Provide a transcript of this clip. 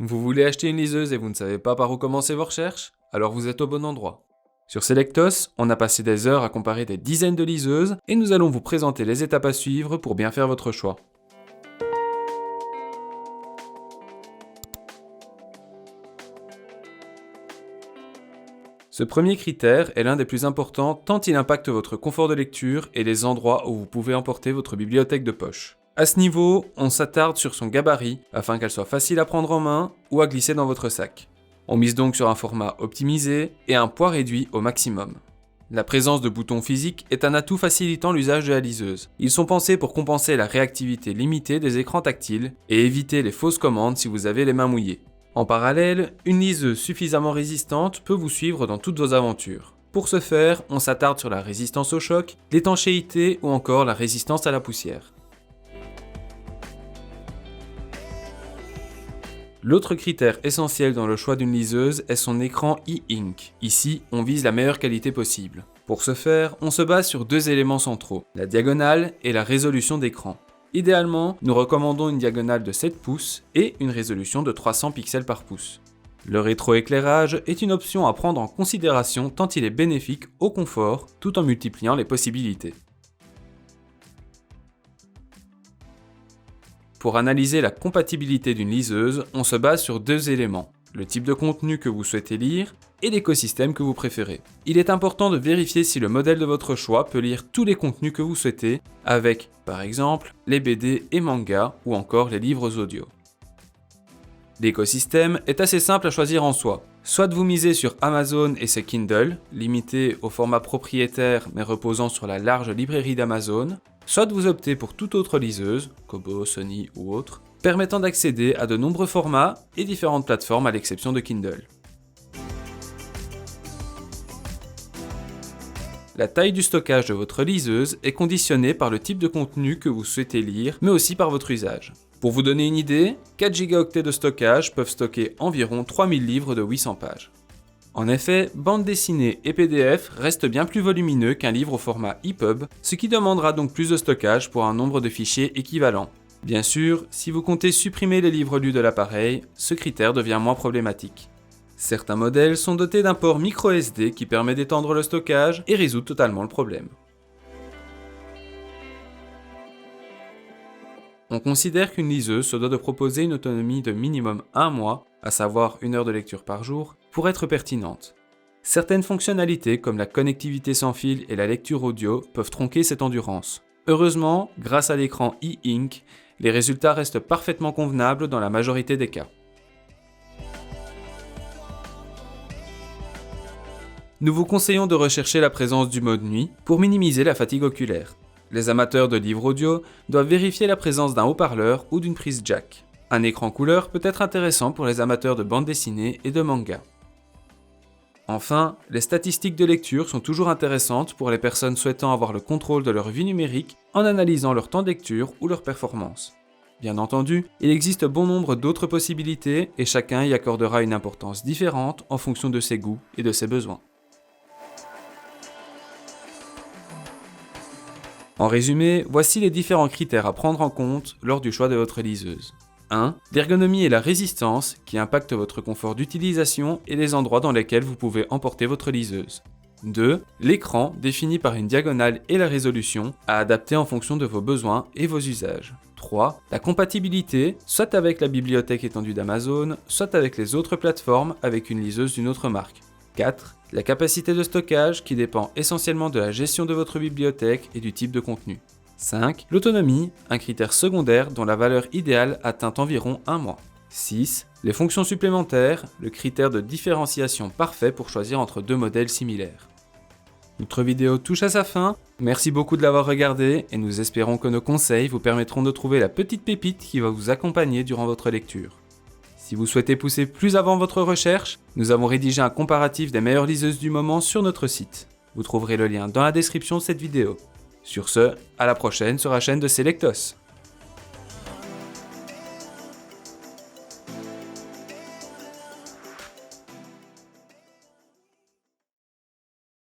Vous voulez acheter une liseuse et vous ne savez pas par où commencer vos recherches? Alors vous êtes au bon endroit. Sur Selectos, on a passé des heures à comparer des dizaines de liseuses et nous allons vous présenter les étapes à suivre pour bien faire votre choix. Ce premier critère est l'un des plus importants tant il impacte votre confort de lecture et les endroits où vous pouvez emporter votre bibliothèque de poche. À ce niveau, on s'attarde sur son gabarit afin qu'elle soit facile à prendre en main ou à glisser dans votre sac. On mise donc sur un format optimisé et un poids réduit au maximum. La présence de boutons physiques est un atout facilitant l'usage de la liseuse. Ils sont pensés pour compenser la réactivité limitée des écrans tactiles et éviter les fausses commandes si vous avez les mains mouillées. En parallèle, une liseuse suffisamment résistante peut vous suivre dans toutes vos aventures. Pour ce faire, on s'attarde sur la résistance au choc, l'étanchéité ou encore la résistance à la poussière. L'autre critère essentiel dans le choix d'une liseuse est son écran e-ink. Ici, on vise la meilleure qualité possible. Pour ce faire, on se base sur deux éléments centraux, la diagonale et la résolution d'écran. Idéalement, nous recommandons une diagonale de 7 pouces et une résolution de 300 pixels par pouce. Le rétroéclairage est une option à prendre en considération tant il est bénéfique au confort tout en multipliant les possibilités. Pour analyser la compatibilité d'une liseuse, on se base sur deux éléments, le type de contenu que vous souhaitez lire et l'écosystème que vous préférez. Il est important de vérifier si le modèle de votre choix peut lire tous les contenus que vous souhaitez, avec, par exemple, les BD et mangas ou encore les livres audio. L'écosystème est assez simple à choisir en soi. Soit vous misez sur Amazon et ses Kindle, limités au format propriétaire mais reposant sur la large librairie d'Amazon, soit vous optez pour toute autre liseuse, Kobo, Sony ou autre, permettant d'accéder à de nombreux formats et différentes plateformes à l'exception de Kindle. La taille du stockage de votre liseuse est conditionnée par le type de contenu que vous souhaitez lire, mais aussi par votre usage. Pour vous donner une idée, 4 Go de stockage peuvent stocker environ 3000 livres de 800 pages. En effet, bande dessinée et PDF restent bien plus volumineux qu'un livre au format EPUB, ce qui demandera donc plus de stockage pour un nombre de fichiers équivalent. Bien sûr, si vous comptez supprimer les livres lus de l'appareil, ce critère devient moins problématique. Certains modèles sont dotés d'un port microSD qui permet d'étendre le stockage et résout totalement le problème. On considère qu'une liseuse se doit de proposer une autonomie de minimum 1 mois, à savoir 1 heure de lecture par jour, pour être pertinente. Certaines fonctionnalités comme la connectivité sans fil et la lecture audio peuvent tronquer cette endurance. Heureusement, grâce à l'écran e-ink, les résultats restent parfaitement convenables dans la majorité des cas. Nous vous conseillons de rechercher la présence du mode nuit pour minimiser la fatigue oculaire. Les amateurs de livres audio doivent vérifier la présence d'un haut-parleur ou d'une prise jack. Un écran couleur peut être intéressant pour les amateurs de bande dessinée et de manga. Enfin, les statistiques de lecture sont toujours intéressantes pour les personnes souhaitant avoir le contrôle de leur vie numérique en analysant leur temps de lecture ou leur performance. Bien entendu, il existe bon nombre d'autres possibilités et chacun y accordera une importance différente en fonction de ses goûts et de ses besoins. En résumé, voici les différents critères à prendre en compte lors du choix de votre liseuse. 1. L'ergonomie et la résistance qui impactent votre confort d'utilisation et les endroits dans lesquels vous pouvez emporter votre liseuse. 2. L'écran défini par une diagonale et la résolution à adapter en fonction de vos besoins et vos usages. 3. La compatibilité, soit avec la bibliothèque étendue d'Amazon, soit avec les autres plateformes avec une liseuse d'une autre marque. 4. La capacité de stockage qui dépend essentiellement de la gestion de votre bibliothèque et du type de contenu. 5. L'autonomie, un critère secondaire dont la valeur idéale atteint environ 1 mois. 6. Les fonctions supplémentaires, le critère de différenciation parfait pour choisir entre deux modèles similaires. Notre vidéo touche à sa fin, merci beaucoup de l'avoir regardée et nous espérons que nos conseils vous permettront de trouver la petite pépite qui va vous accompagner durant votre lecture. Si vous souhaitez pousser plus avant votre recherche, nous avons rédigé un comparatif des meilleures liseuses du moment sur notre site. Vous trouverez le lien dans la description de cette vidéo. Sur ce, à la prochaine sur la chaîne de Selectos.